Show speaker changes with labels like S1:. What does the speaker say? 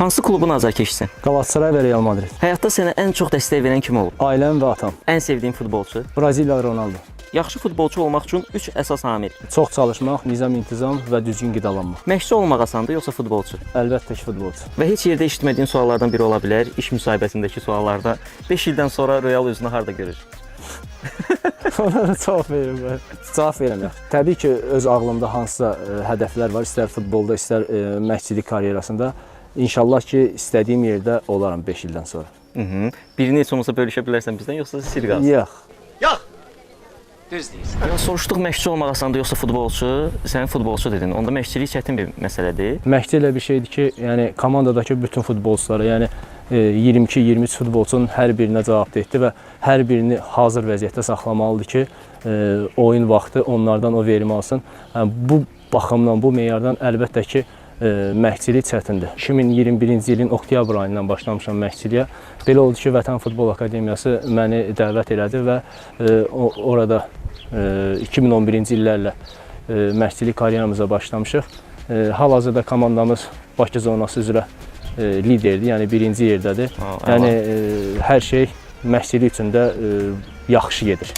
S1: Hansı klubun azarkeşsin?
S2: Galatasaray və Real Madrid.
S1: Həyatda sənə ən çox dəstək verən kim olub?
S2: Ailəm və atam.
S1: Ən sevdiyin futbolçu?
S2: Braziliya Ronaldo.
S1: Yaxşı futbolçu olmaq üçün 3 əsas amil.
S2: Çox çalışmaq, nizam-intizam və düzgün qidalanmaq.
S1: Məşqçi olmaq asandır yoxsa futbolçu?
S2: Əlbəttə ki, futbolçu.
S1: Və heç yerdə eşitmədiyin suallardan biri ola bilər. İş müsahibəsindəki suallarda 5 ildən sonra Real özünü harda görür?
S2: Onlara cavab verirəm. Cavab verəm. Təbii ki, öz ağlımda hansısa hədəflər var, istər futbolda, istər məşqçilik karyerasında. İnşallah ki, istədiyim yerdə olaram 5 ildən sonra.
S1: Birini heç olmasa bölüşə bilərsən bizdən, yoxsa sir qalsın?
S2: Yox.
S3: Yox. Düz deyirsən.
S1: Ya soruşduq məşqçi olmaq asandır yoxsa futbolçu? Sən futbolçu dedin. Onda məşqçilik çətin bir məsələdir.
S2: Məşqçi elə bir şeydir ki, yəni komandadakı bütün futbolçulara, yəni 22-23 futbolçunun hər birinə cavabdehdir və hər birini hazır vəziyyətdə saxlamalıdır ki, oyun vaxtı onlardan o verimi alsın. Bu baxımdan, bu meyardan əlbəttə ki, məşqçilik çətindir. 2021-ci ilin oktyabr ayından başlamışam məşqçiliyə. Belə oldu ki, Vətən Futbol Akademiyası məni dəvət elədi və orada 2011-ci illərlə məşqçilik karyeramıza başlamışıq. Hal-hazırda komandamız Bakı zonası üzrə liderdir, yəni birinci yerdədir. Yəni hər şey məşqçilik üçün də yaxşı gedir.